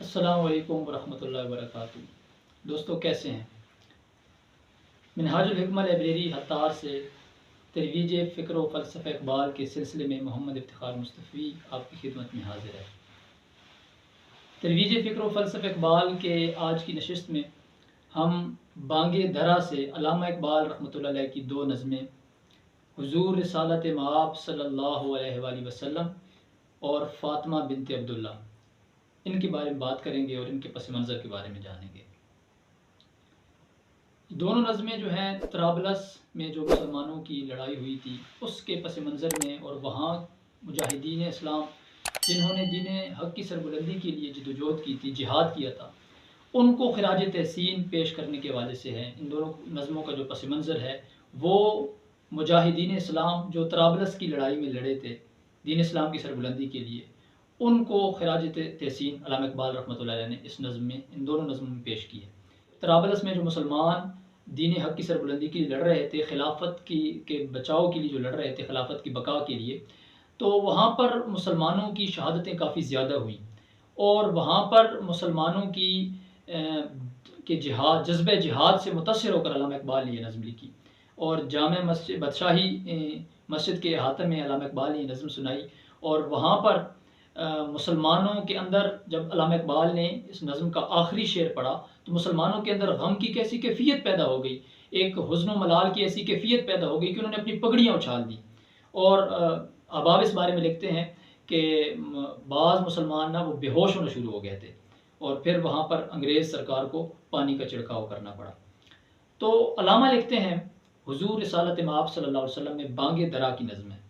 السلام علیکم ورحمۃ اللہ وبرکاتہ۔ دوستو کیسے ہیں؟ منہاج الحکمہ لائبریری حتار سے ترویج فکر و فلسفہ اقبال کے سلسلے میں محمد افتخار مصطفی آپ کی خدمت میں حاضر ہے۔ ترویج فکر و فلسفہ اقبال کے آج کی نشست میں ہم بانگ درا سے علامہ اقبال رحمۃ اللہ علیہ کی دو نظمیں حضور رسالت مآب صلی اللہ علیہ وآلہ وسلم اور فاطمہ بنت عبداللہ ان کے بارے میں بات کریں گے اور ان کے پس منظر کے بارے میں جانیں گے۔ دونوں نظمیں جو ہیں طرابلس میں جو مسلمانوں کی لڑائی ہوئی تھی اس کے پس منظر میں، اور وہاں مجاہدین اسلام جنہوں نے دین حق کی سربلندی کے لیے جدوجہد کی تھی، جہاد کیا تھا، ان کو خراج تحسین پیش کرنے کے حوالے سے ہے۔ ان دونوں نظموں کا جو پس منظر ہے وہ مجاہدین اسلام جو طرابلس کی لڑائی میں لڑے تھے دین اسلام کی سربلندی کے لیے، ان کو خراج تحسین علامہ اقبال رحمۃ اللہ علیہ نے اس نظم میں، ان دونوں نظموں میں پیش کی ہے۔ طرابلس میں جو مسلمان دین حق کی سربلندی کے لیے لڑ رہے تھے، خلافت کے بچاؤ کے لیے جو لڑ رہے تھے، خلافت کی بقا کے لیے، تو وہاں پر مسلمانوں کی شہادتیں کافی زیادہ ہوئیں، اور وہاں پر مسلمانوں کی جہاد، جذبہ جہاد سے متاثر ہو کر علامہ اقبال نے یہ نظم لکھی، اور جامع مسجد بادشاہی مسجد کے احاطے میں علامہ اقبال نے یہ نظم سنائی، اور وہاں پر مسلمانوں کے اندر جب علامہ اقبال نے اس نظم کا آخری شعر پڑھا تو مسلمانوں کے اندر غم کی کیسی کیفیت پیدا ہو گئی، ایک حزن و ملال کی ایسی کیفیت پیدا ہو گئی کہ انہوں نے اپنی پگڑیاں اچھال دی، اور احباب اس بارے میں لکھتے ہیں کہ بعض مسلمان نہ وہ بے ہوش ہونا شروع ہو گئے تھے، اور پھر وہاں پر انگریز سرکار کو پانی کا چھڑکاؤ کرنا پڑا۔ تو علامہ لکھتے ہیں حضور رسالت مآب صلی اللہ علیہ وسلم میں بانگ درا کی نظم ہے۔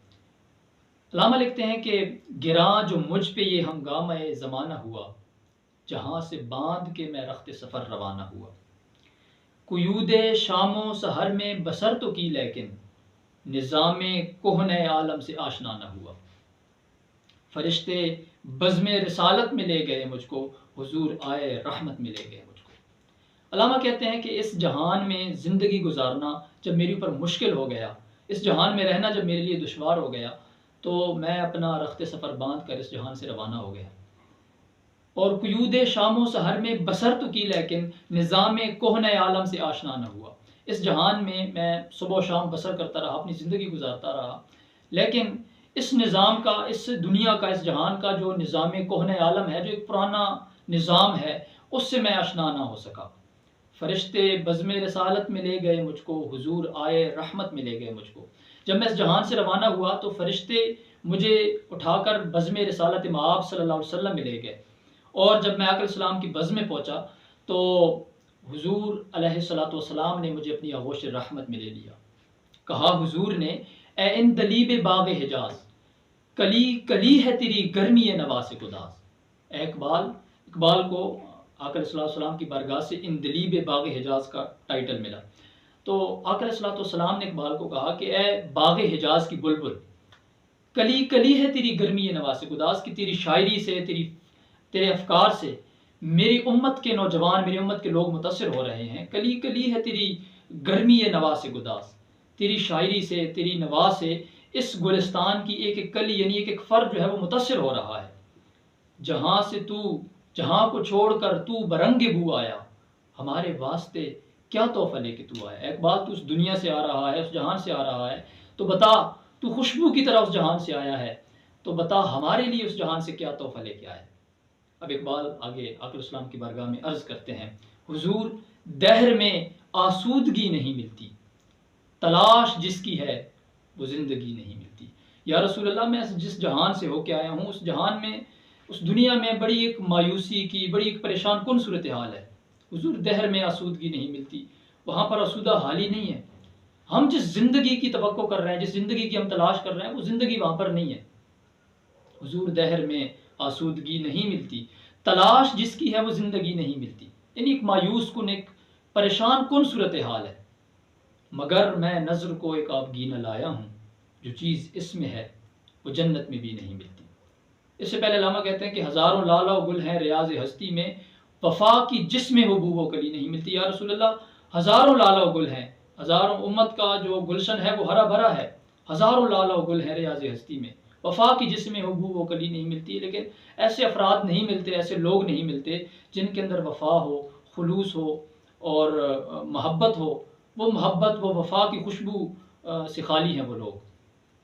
علامہ لکھتے ہیں کہ گراں جو مجھ پہ یہ ہنگامہ زمانہ ہوا، جہاں سے باندھ کے میں رخت سفر روانہ ہوا، قیود شام و سحر میں بسر تو کی لیکن نظام کہنہ عالم سے آشنا نہ ہوا، فرشتے بزم رسالت میں لے گئے مجھ کو، حضور آئے رحمت میں لے گئے مجھ کو۔ علامہ کہتے ہیں کہ اس جہان میں زندگی گزارنا جب میرے اوپر مشکل ہو گیا، اس جہان میں رہنا جب میرے لیے دشوار ہو گیا، تو میں اپنا رخت سفر باندھ کر اس جہان سے روانہ ہو گیا، اور قیود شام و سحر میں بسر تو کی لیکن نظام کہنہ عالم سے آشنا نہ ہوا، اس جہان میں صبح و شام بسر کرتا رہا، اپنی زندگی گزارتا رہا، لیکن اس نظام کا، اس دنیا کا، اس جہان کا جو نظام کہنہ عالم ہے، جو ایک پرانا نظام ہے، اس سے میں آشنا نہ ہو سکا۔ فرشتے بزم رسالت میں لے گئے مجھ کو، حضور آئے رحمت میں لے گئے مجھ کو۔ جب میں اس جہان سے روانہ ہوا تو فرشتے مجھے اٹھا کر بزم رسالت مآب صلی اللہ علیہ وسلم میں لے گئے، اور جب میں آقا علیہ السلام کی بزم میں پہنچا تو حضور علیہ السلام نے مجھے اپنی آغوش رحمت میں لے لیا۔ کہا حضور نے، اے ان دلیب باغ حجاز، کلی کلی ہے تیری گرمی نواز گداز۔ اے اقبال کو آقا علیہ السلام کی بارگاہ سے ان دلیب باغ حجاز کا ٹائٹل ملا۔ تو آقا علیہ السلام نے اقبال کو کہا کہ اے باغ حجاز کی بلبل، کلی کلی ہے تیری گرمی نواز گداز، کی تیری شاعری سے، تیرے افکار سے میری امت کے نوجوان، میری امت کے لوگ متاثر ہو رہے ہیں۔ کلی کلی ہے تیری گرمی نواز گداز، تیری شاعری سے، تیری نوا سے اس گلستان کی ایک ایک کلی، یعنی ایک ایک فرد جو ہے وہ متاثر ہو رہا ہے۔ جہاں سے تو، جہاں کو چھوڑ کر تو برنگ بو آیا، ہمارے واسطے کیا تحفہ لے کے تو آیا۔ اقبال تو اس دنیا سے آ رہا ہے، اس جہان سے آ رہا ہے، تو بتا تو خوشبو کی طرح اس جہان سے آیا ہے، تو بتا ہمارے لیے اس جہان سے کیا تحفہ لے کے آیا۔ اب اقبال آگے آقا السلام کی بارگاہ میں عرض کرتے ہیں، حضور دہر میں آسودگی نہیں ملتی، تلاش جس کی ہے وہ زندگی نہیں ملتی۔ یا رسول اللہ، میں جس جہان سے ہو کے آیا ہوں، اس جہان میں، اس دنیا میں بڑی ایک مایوسی کی، بڑی ایک پریشان کن صورتحال ہے۔ حضور دہر میں آسودگی نہیں ملتی، وہاں پر آسودہ حالی نہیں ہے۔ ہم جس زندگی کی توقع کر رہے ہیں، جس زندگی کی ہم تلاش کر رہے ہیں، وہ زندگی وہاں پر نہیں ہے۔ حضور دہر میں آسودگی نہیں ملتی، تلاش جس کی ہے وہ زندگی نہیں ملتی، یعنی ایک مایوس کن، ایک پریشان کن صورتحال ہے۔ مگر میں نظر کو ایک آبگینہ لایا ہوں، جو چیز اس میں ہے وہ جنت میں بھی نہیں ملتی۔ اس سے پہلے علامہ کہتے ہیں کہ ہزاروں لالا و گل ہیں ریاض ہستی میں، وفا کی جس میں حبوب و کلی نہیں ملتی۔ یا رسول اللہ، ہزاروں لالا و گل ہیں، ہزاروں امت کا جو گلشن ہے وہ ہرا بھرا ہے، ہزاروں لالا و گل ہیں ریاض ہستی میں، وفا کی جس میں ہو بو وہ کلی نہیں ملتی، لیکن ایسے افراد نہیں ملتے، ایسے لوگ نہیں ملتے جن کے اندر وفا ہو، خلوص ہو اور محبت ہو. وہ محبت، وہ وفا کی خوشبو سے خالی ہیں وہ لوگ.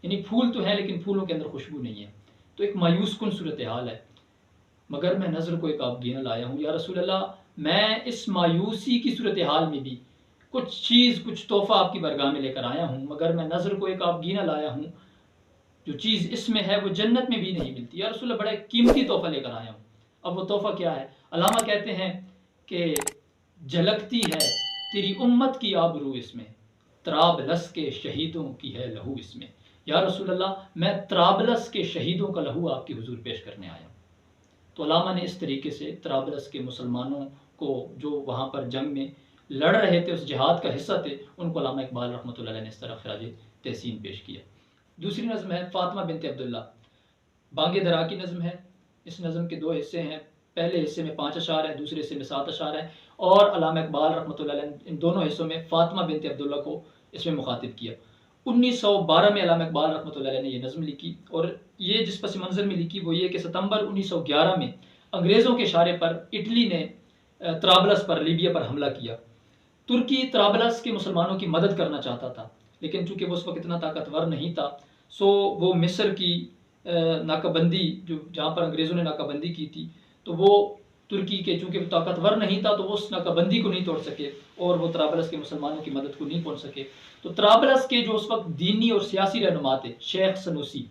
یعنی پھول تو ہیں لیکن پھولوں کے اندر خوشبو نہیں ہے. تو ایک مایوس کن صورتحال ہے. مگر میں نظر کو ایک آبگینہ لایا ہوں یا رسول اللہ، میں اس مایوسی کی صورتحال میں بھی کچھ چیز، کچھ تحفہ آپ کی بارگاہ میں لے کر آیا ہوں، مگر میں نظر کو ایک آبگینہ لایا ہوں، جو چیز اس میں ہے وہ جنت میں بھی نہیں ملتی. یا رسول اللہ، بڑا ایک قیمتی تحفہ لے کر آیا ہوں. اب وہ تحفہ کیا ہے؟ علامہ کہتے ہیں کہ جھلکتی ہے تیری امت کی آبرو اس میں، طرابلس کے شہیدوں کی ہے لہو اس میں. یا رسول اللہ، میں طرابلس کے شہیدوں کا لہو آپ کے حضور پیش کرنے آیا ہوں. تو علامہ نے اس طریقے سے طرابلس کے مسلمانوں کو جو وہاں پر جنگ میں لڑ رہے تھے، اس جہاد کا حصہ تھے، ان کو علامہ اقبال رحمۃ اللہ علیہ نے اس طرح خراج تحسین پیش کیا. دوسری نظم ہے فاطمہ بنت عبداللہ، بانگ درا کی نظم ہے. اس نظم کے دو حصے ہیں، پہلے حصے میں 5 اشعار ہیں، دوسرے حصے میں 7 اشعار ہیں. اور علامہ اقبال رحمۃ اللہ علیہ نے ان دونوں حصوں میں فاطمہ بنت عبداللہ کو اس میں مخاطب کیا. 1912 میں علامہ اقبال رحمۃ اللہ علیہ نے یہ نظم لکھی، اور یہ جس پس منظر میں لکھی وہ یہ کہ ستمبر 1911 میں انگریزوں کے اشارے پر اٹلی نے طرابلس پر، لیبیا پر حملہ کیا. ترکی طرابلس کے مسلمانوں کی مدد کرنا چاہتا تھا، لیکن چونکہ وہ اس وقت اتنا طاقتور نہیں تھا، سو وہ مصر کی ناکہ بندی، جو جہاں پر انگریزوں نے ناکہ بندی کی تھی، تو وہ ترکی کے چونکہ طاقتور نہیں تھا تو وہ اس ناکہ بندی کو نہیں توڑ سکے اور وہ طرابلس کے مسلمانوں کی مدد کو نہیں پہنچ سکے. تو طرابلس کے جو اس وقت دینی اور سیاسی رہنما تھے، شیخ سنوسی،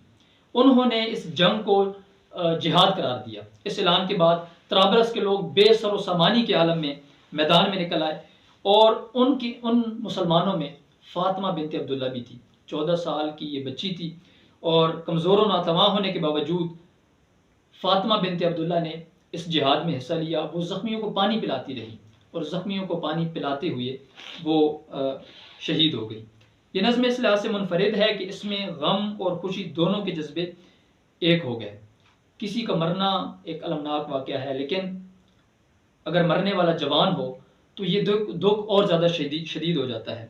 انہوں نے اس جنگ کو جہاد قرار دیا. اس اعلان کے بعد طرابلس کے لوگ بے سر و سامانی کے عالم میں میدان میں نکل آئے، اور ان مسلمانوں میں فاطمہ بنت عبداللہ بھی تھی. 14 سال کی یہ بچی تھی، اور کمزور و ناتواں ہونے کے باوجود فاطمہ بنت عبداللہ نے اس جہاد میں حصہ لیا. وہ زخمیوں کو پانی پلاتی رہی، اور زخمیوں کو پانی پلاتے ہوئے وہ شہید ہو گئی. یہ نظم اس لحاظ سے منفرد ہے کہ اس میں غم اور خوشی دونوں کے جذبے ایک ہو گئے. کسی کا مرنا ایک المناک واقعہ ہے، لیکن اگر مرنے والا جوان ہو تو یہ دکھ اور زیادہ شدید ہو جاتا ہے.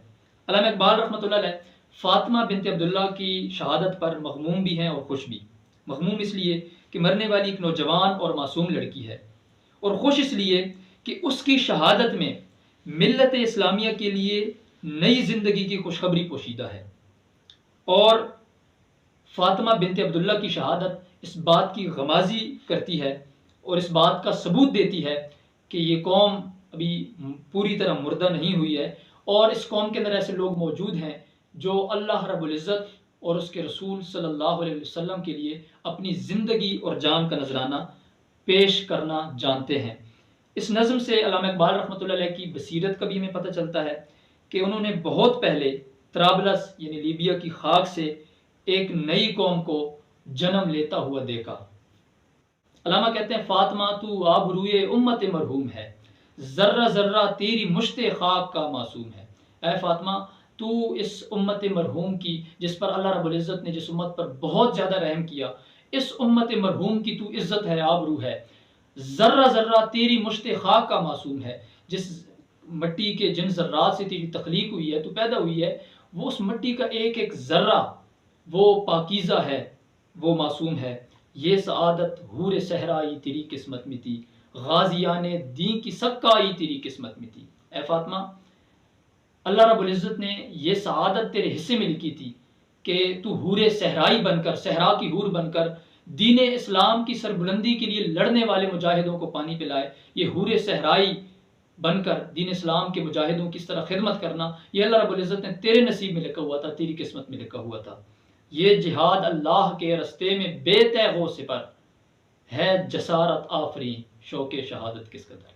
علامہ اقبال رحمۃ اللہ علیہ فاطمہ بنت عبداللہ کی شہادت پر مغموم بھی ہیں اور خوش بھی. مغموم اس لیے کہ مرنے والی ایک نوجوان اور معصوم لڑکی ہے، اور خوش اس لیے کہ اس کی شہادت میں ملت اسلامیہ کے لیے نئی زندگی کی خوشخبری پوشیدہ ہے. اور فاطمہ بنت عبداللہ کی شہادت اس بات کی غمازی کرتی ہے اور اس بات کا ثبوت دیتی ہے کہ یہ قوم ابھی پوری طرح مردہ نہیں ہوئی ہے، اور اس قوم کے اندر ایسے لوگ موجود ہیں جو اللہ رب العزت اور اس کے رسول صلی اللہ علیہ وسلم کے لیے اپنی زندگی اور جان کا نذرانہ پیش کرنا جانتے ہیں. اس نظم سے علامہ اقبال رحمۃ اللہ علیہ کی بصیرت کا بھی ہمیں پتہ چلتا ہے کہ انہوں نے بہت پہلے طرابلس یعنی لیبیا کی خاک سے ایک نئی قوم کو جنم لیتا ہوا دیکھا. علامہ کہتے ہیں فاطمہ تو آبروئے امت مرحوم ہے، ذرہ ذرہ تیری مشت خاک کا معصوم ہے. اے فاطمہ، تو اس امت مرحوم کی، جس پر اللہ رب العزت نے جس امت پر بہت زیادہ رحم کیا، اس امت مرحوم کی تو عزت ہے، آبرو ہے. ذرہ ذرہ تیری مشت خاک کا معصوم ہے. جس مٹی کے جن ذرات سے تیری تخلیق ہوئی ہے، تو پیدا ہوئی ہے، وہ اس مٹی کا ایک ایک ذرہ وہ پاکیزہ ہے، وہ معصوم ہے. یہ سعادت حور صحرائی تیری قسمت میں تھی، غازیان دین کی سکائی تیری قسمت میں تھی. اے فاطمہ، اللہ رب العزت نے یہ سعادت تیرے حصے میں لکھی تھی کہ تو حور صحرائی بن کر، صحرا کی حور بن کر دین اسلام کی سربلندی کے لیے لڑنے والے مجاہدوں کو پانی پلائے. یہ حور صحرائی بن کر دین اسلام کے مجاہدوں کی اس طرح خدمت کرنا، یہ اللہ رب العزت نے تیرے نصیب میں لکھا ہوا تھا، تیری قسمت میں لکھا ہوا تھا. یہ جہاد اللہ کے رستے میں بے تیغ و سپر ہے، جسارت آفرین شوق شہادت کس قدر.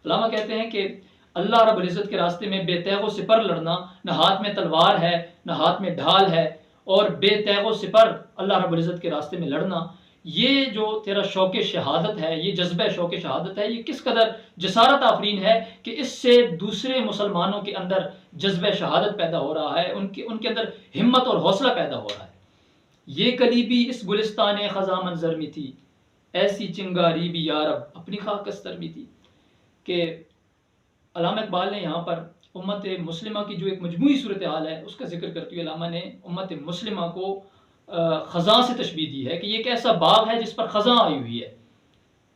علامہ کہتے ہیں کہ اللہ رب العزت کے راستے میں بے تیغ و سپر لڑنا، نہ ہاتھ میں تلوار ہے نہ ہاتھ میں ڈھال ہے، اور بے تیغ و سپر اللہ رب العزت کے راستے میں لڑنا، یہ جو تیرا شوق شہادت ہے، یہ جذبہ شوق شہادت ہے، یہ کس قدر جسارت آفرین ہے کہ اس سے دوسرے مسلمانوں کے اندر جذبہ شہادت پیدا ہو رہا ہے، ان کے اندر ہمت اور حوصلہ پیدا ہو رہا ہے. یہ کلی بھی اس گلستان خزاں منظر میں تھی، ایسی چنگاری بھی یارب اپنی خاک استر میں تھی. کہ علامہ اقبال نے یہاں پر امت مسلمہ کی جو ایک مجموعی صورتحال ہے اس کا ذکر کرتے ہوئے علامہ نے امت مسلمہ کو خزاں سے تشبیہ دی ہے کہ یہ ایک ایسا باغ ہے جس پر خزاں آئی ہوئی ہے.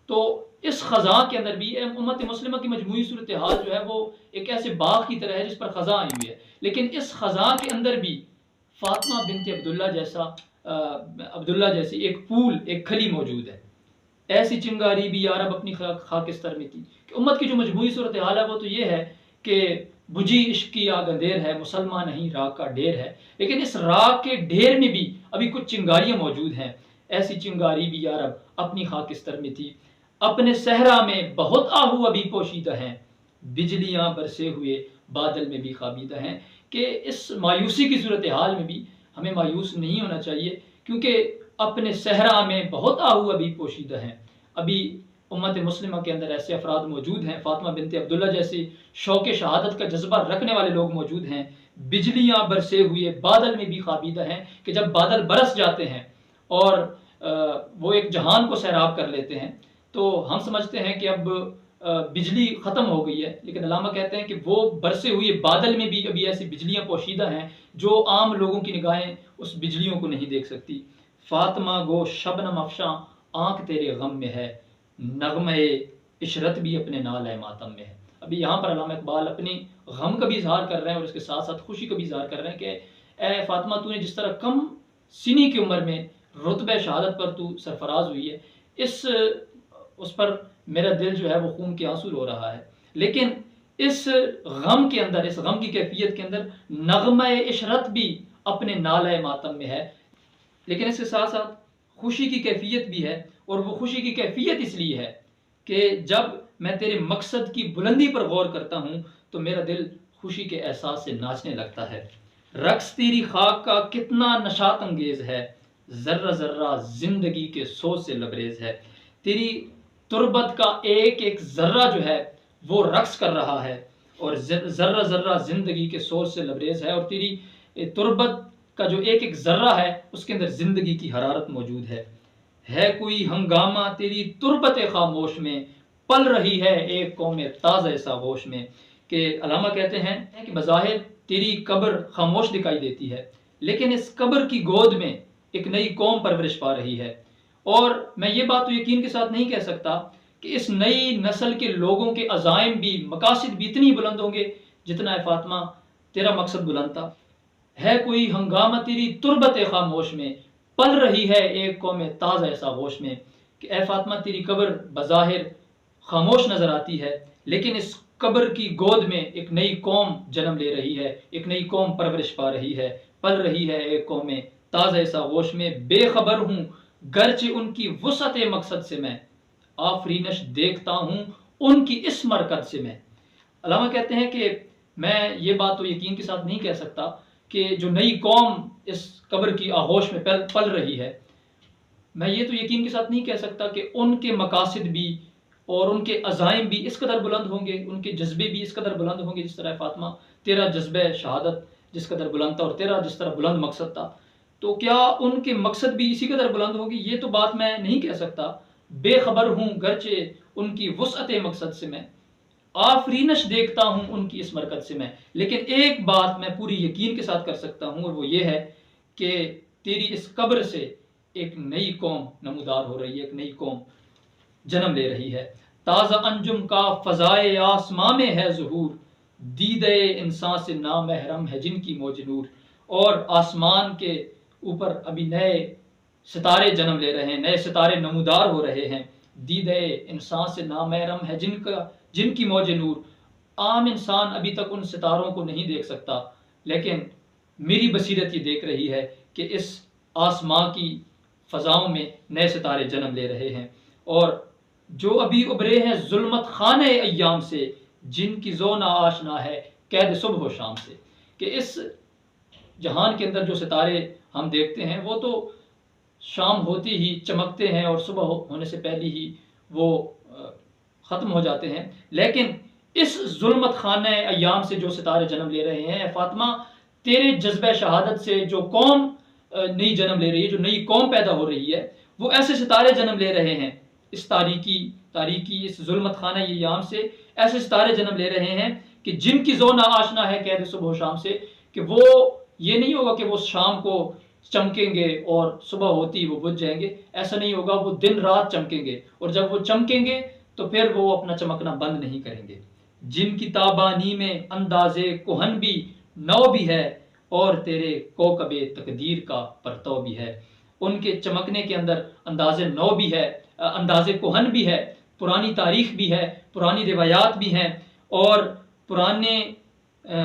تو اس خزاں کے اندر بھی امت مسلمہ کی مجموعی صورتحال جو ہے وہ ایک ایسے باغ کی طرح ہے جس پر خزاں آئی ہوئی ہے، لیکن اس خزاں کے اندر بھی فاطمہ بنت عبداللہ جیسی ایک پھول، ایک کھلی موجود ہے. ایسی چنگاری بھی یا رب اپنی خاکستر میں کی. کہ امت کی جو مجموعی صورتحال ہے وہ تو یہ ہے کہ بجھی عشق کی آگ اندھیر ہے، مسلمان نہیں راگ کا ڈھیر ہے، لیکن اس راگ کے ڈھیر میں بھی ابھی کچھ چنگاریاں موجود ہیں. ایسی چنگاری بھی یا رب اپنی خاکستر میں تھی. اپنے صحرا میں بہت آہو ابھی پوشیدہ ہیں، بجلیاں برسے ہوئے بادل میں بھی خوابیدہ ہیں. کہ اس مایوسی کی صورتحال میں بھی ہمیں مایوس نہیں ہونا چاہیے، کیونکہ اپنے صحرا میں بہت آہو ابھی پوشیدہ ہیں. ابھی امت مسلمہ کے اندر ایسے افراد موجود ہیں، فاطمہ بنت عبداللہ جیسے شوق شہادت کا جذبہ رکھنے والے لوگ موجود ہیں. بجلیاں برسے ہوئے بادل میں بھی خوابیدہ ہیں، کہ جب بادل برس جاتے ہیں اور وہ ایک جہان کو سیراب کر لیتے ہیں تو ہم سمجھتے ہیں کہ اب بجلی ختم ہو گئی ہے، لیکن علامہ کہتے ہیں کہ وہ برسے ہوئے بادل میں بھی ابھی ایسی بجلیاں پوشیدہ ہیں جو عام لوگوں کی نگاہیں اس بجلیوں کو نہیں دیکھ سکتی. فاطمہ گو شبنم افشاں آنکھ تیرے غم میں ہے، نغمے عشرت بھی اپنے نالۂ ماتم میں ہے. ابھی یہاں پر علامہ اقبال اپنی غم کا بھی اظہار کر رہے ہیں اور اس کے ساتھ ساتھ خوشی کا بھی اظہار کر رہے ہیں کہ اے فاطمہ، تو نے جس طرح کم سنی کی عمر میں رتبہ شہادت پر تو سرفراز ہوئی ہے، اس پر میرا دل جو ہے وہ خون کے آنسو رو رہا ہے. لیکن اس غم کے اندر، اس غم کی کیفیت کے اندر نغمہ عشرت بھی اپنے نالۂ ماتم میں ہے. لیکن اس کے ساتھ ساتھ خوشی کی کیفیت بھی ہے، اور وہ خوشی کی کیفیت اس لیے ہے کہ جب میں تیرے مقصد کی بلندی پر غور کرتا ہوں تو میرا دل خوشی کے احساس سے ناچنے لگتا ہے. رقص تیری خاک کا کتنا نشاط انگیز ہے، ذرہ ذرہ زندگی کے سوز سے لبریز ہے. تیری تربت کا ایک ایک ذرہ جو ہے وہ رقص کر رہا ہے اور ذرہ ذرہ زندگی کے سوز سے لبریز ہے، اور تیری تربت کا جو ایک ایک ذرہ ہے اس کے اندر زندگی کی حرارت موجود ہے. ہے کوئی ہنگامہ تیری تربت خاموش میں، پل رہی ہے ایک قوم تازہ ساغوش میں. کہ علامہ کہتے ہیں کہ بظاہر تیری قبر خاموش دکھائی دیتی ہے، لیکن اس قبر کی گود میں ایک نئی قوم پرورش پا رہی ہے. اور میں یہ بات تو یقین کے ساتھ نہیں کہہ سکتا کہ اس نئی نسل کے لوگوں کے عزائم بھی، مقاصد بھی اتنی بلند ہوں گے جتنا ہے فاطمہ تیرا مقصد بلند تھا. ہے کوئی ہنگامہ تیری تربت خاموش میں، پل رہی ہے ایک قوم تازہ ایسا ہوش میں. کہ اے فاطمہ، تیری قبر بظاہر خاموش نظر آتی ہے، لیکن اس قبر کی گود میں ایک نئی قوم جنم لے رہی ہے، ایک نئی قوم پرورش پا رہی ہے، پل رہی ہے ایک قوم تازہ ایسا ہوش میں. بے خبر ہوں گرچہ ان کی وسعت مقصد سے میں، آفرینش دیکھتا ہوں ان کی اس مرکز سے میں. علامہ کہتے ہیں کہ میں یہ بات تو یقین کے ساتھ نہیں کہہ سکتا کہ جو نئی قوم اس قبر کی آغوش میں پل رہی ہے، میں یہ تو یقین کے ساتھ نہیں کہہ سکتا کہ ان کے مقاصد بھی اور ان کے عزائم بھی اس قدر بلند ہوں گے، ان کے جذبے بھی اس قدر بلند ہوں گے جس طرح فاطمہ تیرا جذبہ شہادت جس قدر بلند تھا اور تیرا جس طرح بلند مقصد تھا، تو کیا ان کے مقصد بھی اسی قدر بلند ہوگی؟ یہ تو بات میں نہیں کہہ سکتا. بے خبر ہوں گرچہ ان کی وسعت مقصد سے میں، آفرینش دیکھتا ہوں ان کی اس مرکز سے میں. لیکن ایک بات میں پوری یقین کے ساتھ کر سکتا ہوں، اور وہ یہ ہے کہ تیری اس قبر سے ایک نئی قوم نمودار ہو رہی ہے، ایک نئی قوم جنم لے رہی ہے. تازہ انجم کا فضائے آسماں میں ہے ظہور، دیدے انسان سے نامحرم ہے جن کی موج نور. اور آسمان کے اوپر ابھی نئے ستارے جنم لے رہے ہیں، نئے ستارے نمودار ہو رہے ہیں. دیدے انسان سے نامحرم ہے جن کی موج نور. عام انسان ابھی تک ان ستاروں کو نہیں دیکھ سکتا، لیکن میری بصیرت یہ دیکھ رہی ہے کہ اس آسمان کی فضاؤں میں نئے ستارے جنم لے رہے ہیں. اور جو ابھی ابھرے ہیں ظلمت خانے ایام سے، جن کی زو نا آشنا ہے قید صبح و شام سے. کہ اس جہان کے اندر جو ستارے ہم دیکھتے ہیں وہ تو شام ہوتی ہی چمکتے ہیں اور صبح ہونے سے پہلے ہی وہ ختم ہو جاتے ہیں. لیکن اس ظلمت خانہ ایام سے جو ستارے جنم لے رہے ہیں، اے فاطمہ تیرے جذبہ شہادت سے جو قوم نئی جنم لے رہی ہے، جو نئی قوم پیدا ہو رہی ہے، وہ ایسے ستارے جنم لے رہے ہیں. اس تاریکی اس ظلمت خانہ ایام سے ایسے ستارے جنم لے رہے ہیں کہ جن کی زو نا آشنا ہے قید صبح و شام سے. کہ وہ یہ نہیں ہوگا کہ وہ شام کو چمکیں گے اور صبح ہوتی وہ بجھ جائیں گے. ایسا نہیں ہوگا، وہ دن رات چمکیں گے، اور جب وہ چمکیں گے تو پھر وہ اپنا چمکنا بند نہیں کریں گے. جن کی تابانی میں انداز کہن بھی نو بھی ہے، اور تیرے کوکب تقدیر کا پرتو بھی ہے. ان کے چمکنے کے اندر انداز نو بھی ہے، انداز کہن بھی ہے، پرانی تاریخ بھی ہے، پرانی روایات بھی ہیں، اور پرانے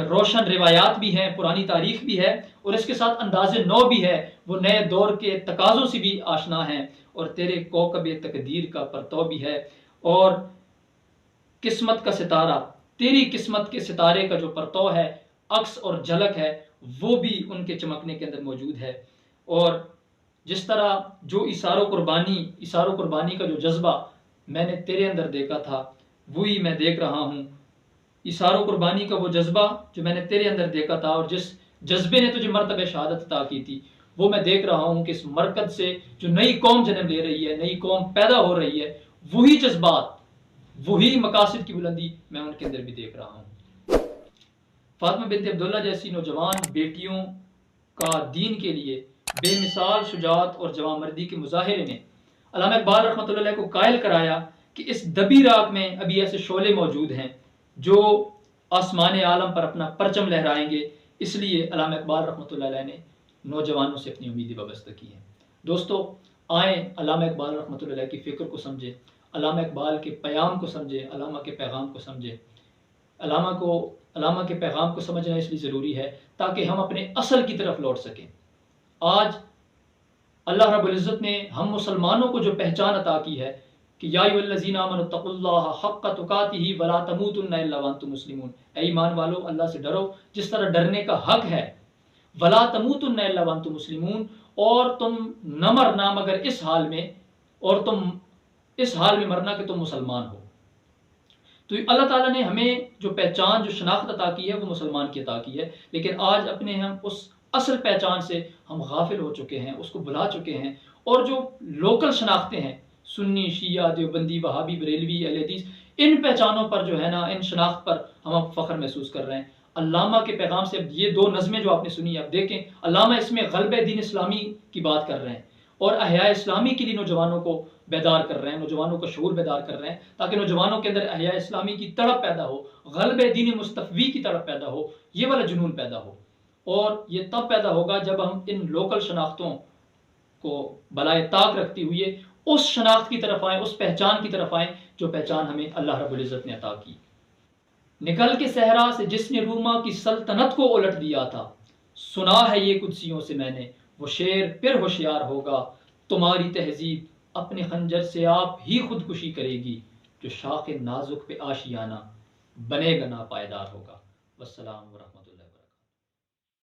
روشن روایات بھی ہیں، پرانی تاریخ بھی ہے، اور اس کے ساتھ انداز نو بھی ہے. وہ نئے دور کے تقاضوں سے بھی آشنا ہیں، اور تیرے کوکب تقدیر کا پرتو بھی ہے. اور قسمت کا ستارہ، تیری قسمت کے ستارے کا جو پرتو ہے، عکس اور جھلک ہے، وہ بھی ان کے چمکنے کے اندر موجود ہے. اور جس طرح جو ایثار و قربانی کا جو جذبہ میں نے تیرے اندر دیکھا تھا، وہی میں دیکھ رہا ہوں. ایثار و قربانی کا وہ جذبہ جو میں نے تیرے اندر دیکھا تھا، اور جس جذبے نے تجھے مرتبہ شہادت عطا کی تھی، وہ میں دیکھ رہا ہوں کہ اس مرکز سے جو نئی قوم جنم لے رہی ہے، نئی قوم پیدا ہو رہی ہے، وہی جذبات، وہی مقاصد کی بلندی میں ان کے اندر بھی دیکھ رہا ہوں. فاطمہ بنت عبداللہ جیسی نوجوان بیٹیوں کا دین کے لیے بے مثال شجاعت اور جوانمردی کے مظاہرے نے علامہ اقبال رحمۃ اللہ علیہ کو قائل کرایا کہ اس دبی راک میں ابھی ایسے شعلے موجود ہیں جو آسمان عالم پر اپنا پرچم لہرائیں گے. اس لیے علامہ اقبال رحمۃ اللہ علیہ نے نوجوانوں سے اپنی امیدیں وابستہ کی ہیں. دوستو، آئیں علامہ اقبال رحمۃ اللہ علیہ کی فکر کو سمجھیں، علامہ اقبال کے پیام کو سمجھیں، علامہ کے پیغام کو سمجھیں. علامہ کے پیغام کو سمجھنا اس لیے ضروری ہے تاکہ ہم اپنے اصل کی طرف لوٹ سکیں. آج اللہ رب العزت نے ہم مسلمانوں کو جو پہچان عطا کی ہے کہ یا ایھا الذین آمنوا اتقوا اللہ حق تقاتہ ولا تموتن الا وانتم مسلمون، اے ایمان والو اللہ سے ڈرو جس طرح ڈرنے کا حق ہے. ولا تموتن الا وانتم مسلمون، اور تم نہ مرنا مگر اس حال میں، اور تم اس حال میں مرنا کہ تم مسلمان ہو. تو اللہ تعالیٰ نے ہمیں جو پہچان، جو شناخت عطا کی ہے، وہ مسلمان کی عطا کی ہے. لیکن آج اپنے ہم اس اصل پہچان سے ہم غافل ہو چکے ہیں، اس کو بھلا چکے ہیں، اور جو لوکل شناختیں ہیں، سنی، شیعہ، دیوبندی، وہابی، بریلوی، اہل حدیث، ان پہچانوں پر جو ہے نا، ان شناخت پر ہم اب فخر محسوس کر رہے ہیں. علامہ کے پیغام سے اب یہ دو نظمیں جو آپ نے سنی، اب دیکھیں علامہ اس میں غلبہ دین اسلامی کی بات کر رہے ہیں، اور احیاء اسلامی کے لیے نوجوانوں کو بیدار کر رہے ہیں، نوجوانوں کا شعور بیدار کر رہے ہیں، تاکہ نوجوانوں کے اندر احیاء اسلامی کی تڑپ پیدا ہو، غلبہ دین مصطفی کی تڑپ پیدا ہو، یہ والا جنون پیدا ہو. اور یہ تب پیدا ہوگا جب ہم ان لوکل شناختوں کو بالائے طاق رکھتی ہوئے اس شناخت کی طرف آئیں، اس پہچان کی طرف آئیں جو پہچان ہمیں اللہ رب العزت نے عطا کی. نکل کے صحرا سے جس نے روما کی سلطنت کو الٹ دیا تھا، سنا ہے یہ قدسیوں سے میں نے، وہ شیر پھر ہوشیار ہوگا. تمہاری تہذیب اپنے خنجر سے آپ ہی خودکشی کرے گی، جو شاخ نازک پہ آشیانہ بنے گا ناپائیدار ہوگا. والسلام ورحمۃ اللہ وبرکاتہ.